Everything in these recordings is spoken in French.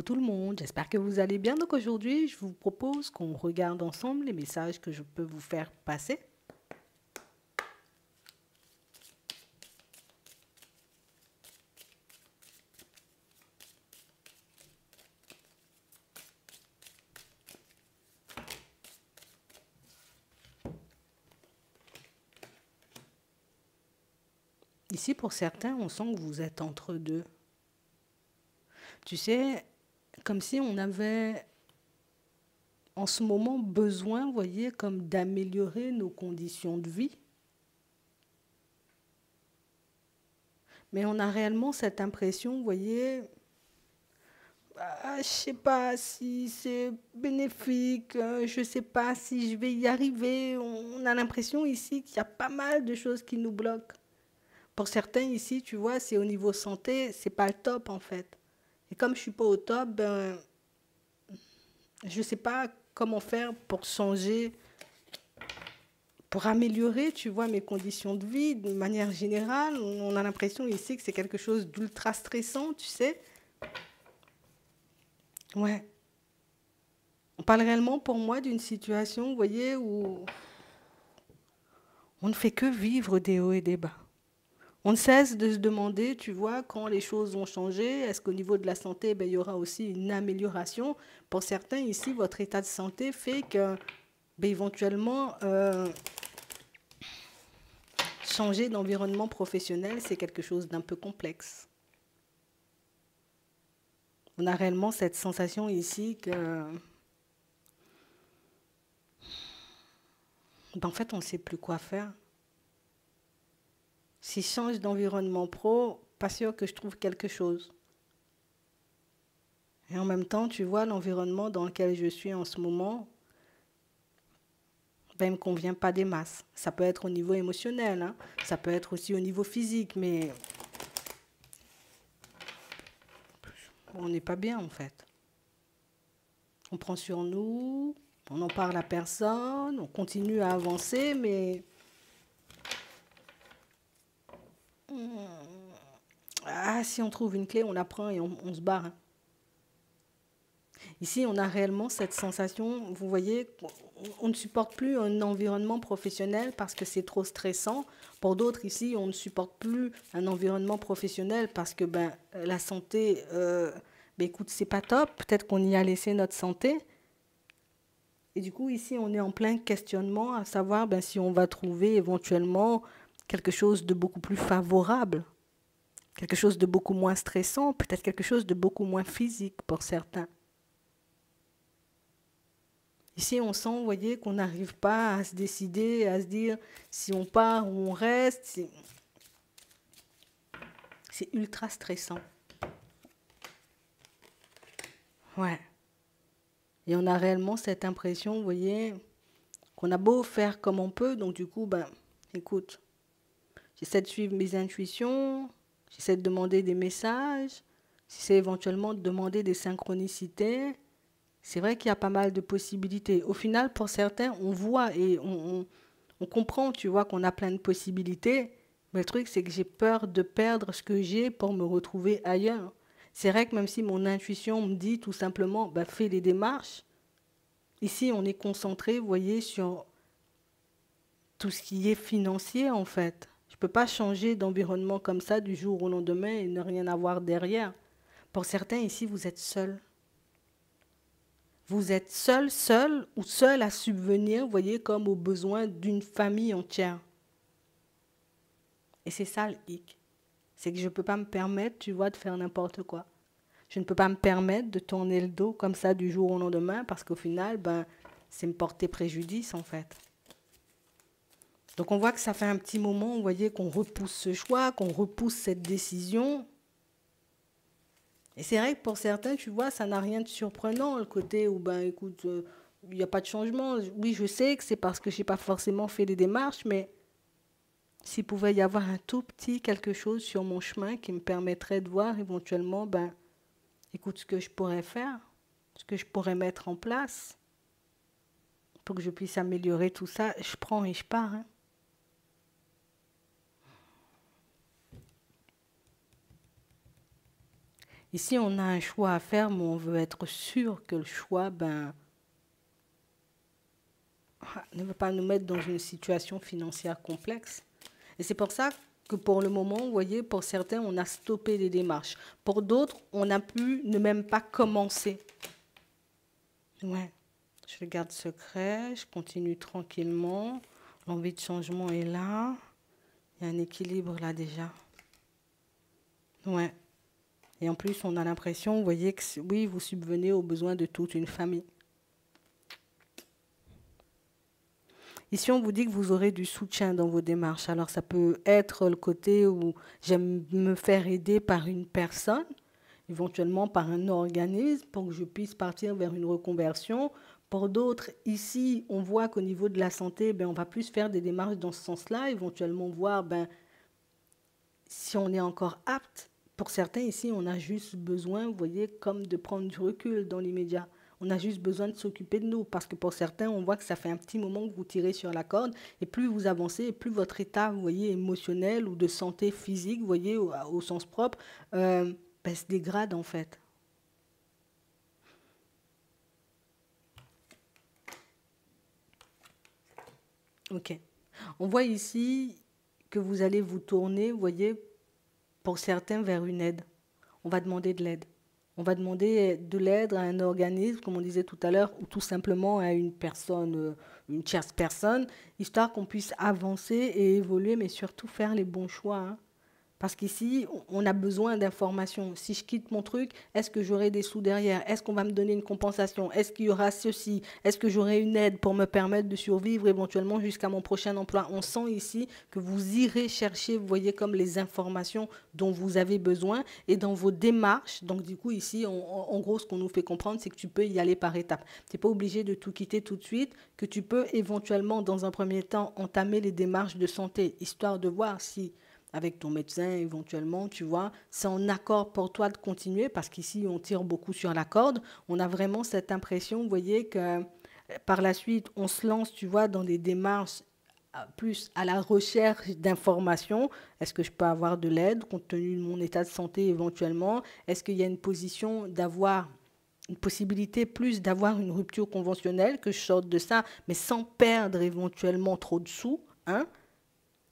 Coucou tout le monde, j'espère que vous allez bien. Donc aujourd'hui, je vous propose qu'on regarde ensemble les messages que je peux vous faire passer. Ici, pour certains, on sent que vous êtes entre deux. Tu sais, comme si on avait en ce moment besoin, vous voyez, comme d'améliorer nos conditions de vie. Mais on a réellement cette impression, vous voyez, je sais pas si c'est bénéfique, je sais pas si je vais y arriver. On a l'impression ici qu'il y a pas mal de choses qui nous bloquent. Pour certains ici, tu vois, c'est au niveau santé, c'est pas le top en fait. Et comme je suis pas au top, ben, je sais pas comment faire pour changer, pour améliorer, tu vois, mes conditions de vie de manière générale. On a l'impression ici que c'est quelque chose d'ultra stressant, tu sais. Ouais. On parle réellement pour moi d'une situation, vous voyez, où on ne fait que vivre des hauts et des bas. On ne cesse de se demander, tu vois, quand les choses vont changer, est-ce qu'au niveau de la santé, ben, il y aura aussi une amélioration. Pour certains ici, votre état de santé fait que, ben, éventuellement, changer d'environnement professionnel, c'est quelque chose d'un peu complexe. On a réellement cette sensation ici que, ben, en fait, on ne sait plus quoi faire. Si je change d'environnement pro, pas sûr que je trouve quelque chose. Et en même temps, tu vois, l'environnement dans lequel je suis en ce moment, ben, il ne me convient pas des masses. Ça peut être au niveau émotionnel, hein. Ça peut être aussi au niveau physique, mais on n'est pas bien en fait. On prend sur nous, on n'en parle à personne, on continue à avancer, mais si on trouve une clé, on la prend et on se barre, hein. Ici, on a réellement cette sensation, vous voyez, on ne supporte plus un environnement professionnel parce que c'est trop stressant. Pour d'autres, ici, on ne supporte plus un environnement professionnel parce que ben, la santé, ben, écoute, c'est pas top. Peut-être qu'on y a laissé notre santé. Et du coup, ici, on est en plein questionnement à savoir ben, si on va trouver éventuellement quelque chose de beaucoup plus favorable, quelque chose de beaucoup moins stressant, peut-être quelque chose de beaucoup moins physique pour certains. Ici, on sent, vous voyez, qu'on n'arrive pas à se décider, à se dire si on part ou on reste. C'est ultra stressant. Ouais. Et on a réellement cette impression, vous voyez, qu'on a beau faire comme on peut. Donc du coup, ben, écoute, j'essaie de suivre mes intuitions, j'essaie de demander des messages, j'essaie éventuellement de demander des synchronicités. C'est vrai qu'il y a pas mal de possibilités. Au final, pour certains, on voit et on comprend, tu vois, qu'on a plein de possibilités. Mais le truc, c'est que j'ai peur de perdre ce que j'ai pour me retrouver ailleurs. C'est vrai que même si mon intuition me dit tout simplement, bah, fais les démarches, ici, on est concentré, vous voyez, sur tout ce qui est financier, en fait. Je ne peux pas changer d'environnement comme ça du jour au lendemain et ne rien avoir derrière. Pour certains, ici, vous êtes seul. Vous êtes seul ou seul à subvenir, vous voyez, comme aux besoins d'une famille entière. Et c'est ça le hic. C'est que je ne peux pas me permettre, tu vois, de faire n'importe quoi. Je ne peux pas me permettre de tourner le dos comme ça du jour au lendemain parce qu'au final, ben, c'est me porter préjudice en fait. Donc on voit que ça fait un petit moment, vous voyez, qu'on repousse ce choix, qu'on repousse cette décision. Et c'est vrai que pour certains, tu vois, ça n'a rien de surprenant, le côté où, ben écoute, il n'y a pas de changement. Oui, je sais que c'est parce que je n'ai pas forcément fait les démarches, mais s'il pouvait y avoir un tout petit quelque chose sur mon chemin qui me permettrait de voir éventuellement, ben, écoute, ce que je pourrais faire, ce que je pourrais mettre en place pour que je puisse améliorer tout ça, je prends et je pars, hein. Ici, on a un choix à faire, mais on veut être sûr que le choix, ne va pas nous mettre dans une situation financière complexe. Et c'est pour ça que pour le moment, vous voyez, pour certains, on a stoppé les démarches. Pour d'autres, on a pu ne même pas commencer. Ouais. Je garde secret, je continue tranquillement. L'envie de changement est là. Il y a un équilibre là déjà. Ouais. Et en plus, on a l'impression, vous voyez, que oui, vous subvenez aux besoins de toute une famille. Ici, on vous dit que vous aurez du soutien dans vos démarches. Alors, ça peut être le côté où j'aime me faire aider par une personne, éventuellement par un organisme, pour que je puisse partir vers une reconversion. Pour d'autres, ici, on voit qu'au niveau de la santé, on va plus faire des démarches dans ce sens-là, éventuellement voir si on est encore apte. Pour certains, ici, on a juste besoin, vous voyez, comme de prendre du recul dans l'immédiat. On a juste besoin de s'occuper de nous, parce que pour certains, on voit que ça fait un petit moment que vous tirez sur la corde, et plus vous avancez, et plus votre état, vous voyez, émotionnel ou de santé physique, vous voyez, au sens propre, se dégrade en fait. Ok. On voit ici que vous allez vous tourner, vous voyez, pour certains, vers une aide. On va demander de l'aide. On va demander de l'aide à un organisme, comme on disait tout à l'heure, ou tout simplement à une personne, une tierce personne, histoire qu'on puisse avancer et évoluer, mais surtout faire les bons choix. Hein. Parce qu'ici, on a besoin d'informations. Si je quitte mon truc, est-ce que j'aurai des sous derrière? Est-ce qu'on va me donner une compensation? Est-ce qu'il y aura ceci? Est-ce que j'aurai une aide pour me permettre de survivre éventuellement jusqu'à mon prochain emploi? On sent ici que vous irez chercher, vous voyez, comme les informations dont vous avez besoin et dans vos démarches. Donc, du coup, ici, en gros, ce qu'on nous fait comprendre, c'est que tu peux y aller par étapes. Tu n'es pas obligé de tout quitter tout de suite, que tu peux éventuellement, dans un premier temps, entamer les démarches de santé, histoire de voir si avec ton médecin éventuellement, tu vois, c'est en accord pour toi de continuer parce qu'ici, on tire beaucoup sur la corde. On a vraiment cette impression, vous voyez, que par la suite, on se lance, tu vois, dans des démarches plus à la recherche d'informations. Est-ce que je peux avoir de l'aide compte tenu de mon état de santé éventuellement? Est-ce qu'il y a une position d'avoir une possibilité plus d'avoir une rupture conventionnelle, que je sorte de ça, mais sans perdre éventuellement trop de sous, hein?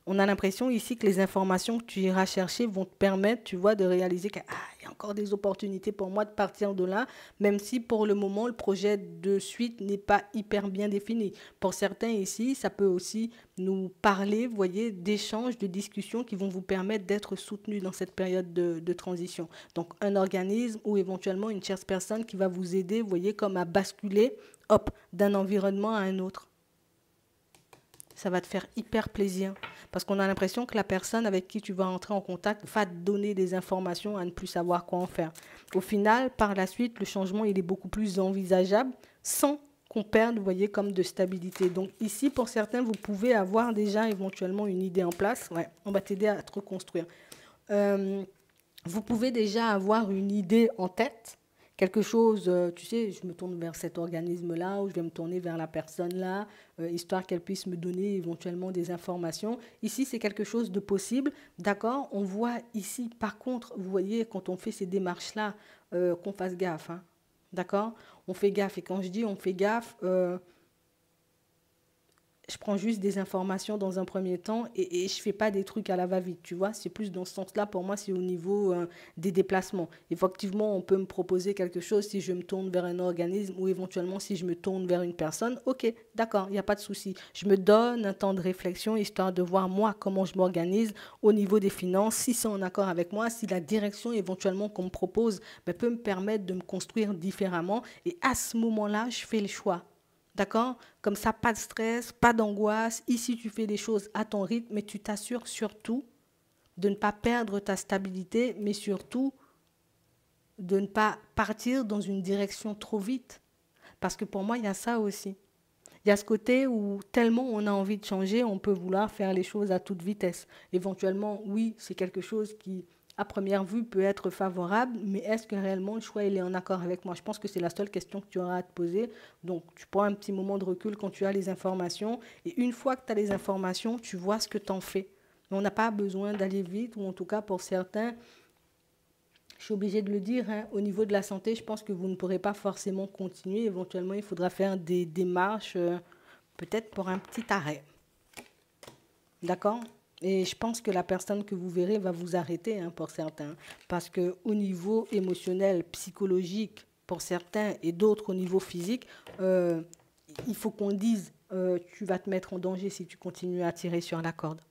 On a l'impression ici que les informations que tu iras chercher vont te permettre, tu vois, de réaliser qu'il y a encore des opportunités pour moi de partir de là, même si pour le moment, le projet de suite n'est pas hyper bien défini. Pour certains ici, ça peut aussi nous parler, vous voyez, d'échanges, de discussions qui vont vous permettre d'être soutenus dans cette période de transition. Donc, un organisme ou éventuellement une tierce personne qui va vous aider, vous voyez, comme à basculer, hop, d'un environnement à un autre. Ça va te faire hyper plaisir. Parce qu'on a l'impression que la personne avec qui tu vas entrer en contact va te donner des informations à ne plus savoir quoi en faire. Au final, par la suite, le changement, il est beaucoup plus envisageable sans qu'on perde, vous voyez, comme de stabilité. Donc ici, pour certains, vous pouvez avoir déjà éventuellement une idée en place. Ouais, on va t'aider à te reconstruire. Vous pouvez déjà avoir une idée en tête. Quelque chose, tu sais, je me tourne vers cet organisme-là ou je vais me tourner vers la personne-là, histoire qu'elle puisse me donner éventuellement des informations. Ici, c'est quelque chose de possible, d'accord? On voit ici, par contre, vous voyez, quand on fait ces démarches-là, qu'on fasse gaffe, hein, d'accord? On fait gaffe, et quand je dis on fait gaffe, je prends juste des informations dans un premier temps et je ne fais pas des trucs à la va-vite, tu vois. C'est plus dans ce sens-là, pour moi, c'est au niveau des déplacements. Effectivement, on peut me proposer quelque chose si je me tourne vers un organisme ou éventuellement si je me tourne vers une personne. Ok, d'accord, il n'y a pas de souci. Je me donne un temps de réflexion histoire de voir moi comment je m'organise au niveau des finances, si c'est en accord avec moi, si la direction éventuellement qu'on me propose peut me permettre de me construire différemment. Et à ce moment-là, je fais le choix. D'accord? Comme ça, pas de stress, pas d'angoisse. Ici, tu fais les choses à ton rythme, mais tu t'assures surtout de ne pas perdre ta stabilité, mais surtout de ne pas partir dans une direction trop vite. Parce que pour moi, il y a ça aussi. Il y a ce côté où tellement on a envie de changer, on peut vouloir faire les choses à toute vitesse. Éventuellement, oui, c'est quelque chose qui, à première vue, peut être favorable, mais est-ce que réellement le choix il est en accord avec moi? Je pense que c'est la seule question que tu auras à te poser. Donc, tu prends un petit moment de recul quand tu as les informations, et une fois que tu as les informations, tu vois ce que tu en fais. Mais on n'a pas besoin d'aller vite, ou en tout cas pour certains, Je suis obligée de le dire, hein, au niveau de la santé, je pense que vous ne pourrez pas forcément continuer. Éventuellement, il faudra faire des démarches, peut-être pour un petit arrêt. D'accord? Et je pense que la personne que vous verrez va vous arrêter, hein, pour certains. Parce qu'au niveau émotionnel, psychologique, pour certains, et d'autres au niveau physique, il faut qu'on dise, tu vas te mettre en danger si tu continues à tirer sur la corde.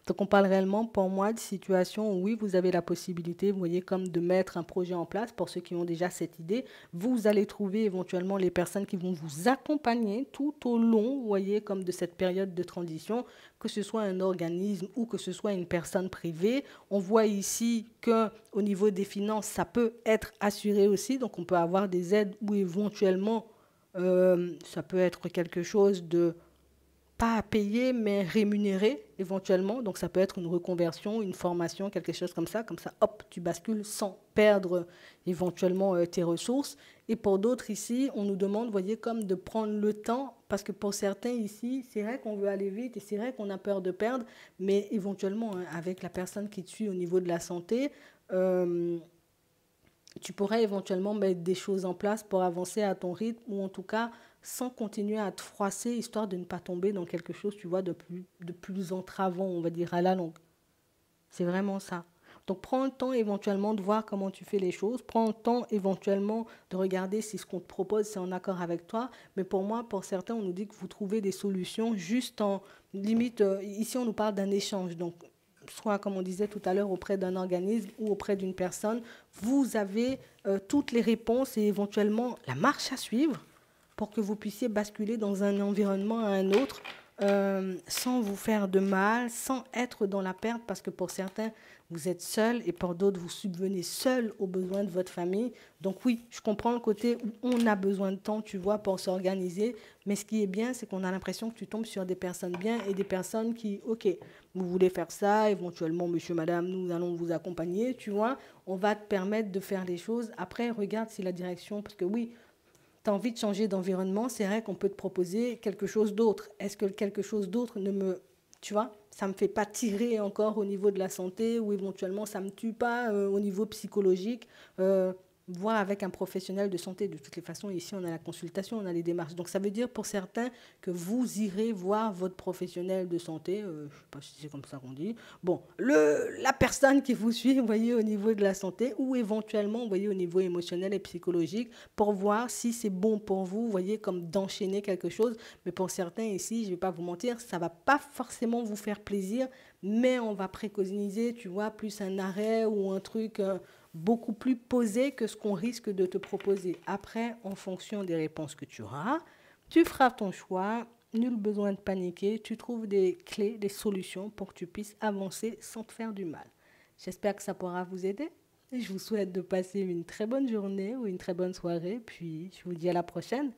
Donc on parle réellement pour moi de situations où oui, vous avez la possibilité, vous voyez, comme de mettre un projet en place pour ceux qui ont déjà cette idée. Vous allez trouver éventuellement les personnes qui vont vous accompagner tout au long, vous voyez, comme de cette période de transition, que ce soit un organisme ou que ce soit une personne privée. On voit ici qu'au niveau des finances, ça peut être assuré aussi, donc on peut avoir des aides ou éventuellement, ça peut être quelque chose de pas à payer, mais rémunéré éventuellement. Donc ça peut être une reconversion, une formation, quelque chose comme ça. Comme ça, hop, tu bascules sans perdre éventuellement tes ressources. Et pour d'autres ici, on nous demande, vous voyez, comme de prendre le temps, parce que pour certains ici, c'est vrai qu'on veut aller vite et c'est vrai qu'on a peur de perdre, mais éventuellement, hein, avec la personne qui te suit au niveau de la santé, tu pourrais éventuellement mettre des choses en place pour avancer à ton rythme ou en tout cas sans continuer à te froisser, histoire de ne pas tomber dans quelque chose, tu vois, de plus entravant, on va dire, à la longue. C'est vraiment ça. Donc prends le temps éventuellement de voir comment tu fais les choses, prends le temps éventuellement de regarder si ce qu'on te propose c'est en accord avec toi, mais pour moi, pour certains, on nous dit que vous trouvez des solutions juste en limite, ici on nous parle d'un échange, donc soit comme on disait tout à l'heure auprès d'un organisme ou auprès d'une personne, vous avez toutes les réponses et éventuellement la marche à suivre pour que vous puissiez basculer dans un environnement à un autre sans vous faire de mal, sans être dans la perte, parce que pour certains, vous êtes seul et pour d'autres, vous subvenez seul aux besoins de votre famille. Donc oui, je comprends le côté où on a besoin de temps, tu vois, pour s'organiser, mais ce qui est bien, c'est qu'on a l'impression que tu tombes sur des personnes bien et des personnes qui, ok, vous voulez faire ça, éventuellement, monsieur, madame, nous allons vous accompagner, tu vois, on va te permettre de faire les choses. Après, regarde si la direction, parce que oui, tu as envie de changer d'environnement, c'est vrai qu'on peut te proposer quelque chose d'autre. Est-ce que quelque chose d'autre ne me... Tu vois, ça ne me fait pas tirer encore au niveau de la santé ou éventuellement ça ne me tue pas au niveau psychologique. Voir avec un professionnel de santé. De toutes les façons, ici, on a la consultation, on a les démarches. Donc, ça veut dire pour certains que vous irez voir votre professionnel de santé. Je ne sais pas si c'est comme ça qu'on dit. Bon, la personne qui vous suit, vous voyez, au niveau de la santé ou éventuellement, vous voyez, au niveau émotionnel et psychologique pour voir si c'est bon pour vous, vous voyez, comme d'enchaîner quelque chose. Mais pour certains ici, je ne vais pas vous mentir, ça ne va pas forcément vous faire plaisir, mais on va préconiser, tu vois, plus un arrêt ou un truc beaucoup plus posé que ce qu'on risque de te proposer. Après, en fonction des réponses que tu auras, tu feras ton choix. Nul besoin de paniquer. Tu trouves des clés, des solutions pour que tu puisses avancer sans te faire du mal. J'espère que ça pourra vous aider. Et je vous souhaite de passer une très bonne journée ou une très bonne soirée. Puis, je vous dis à la prochaine.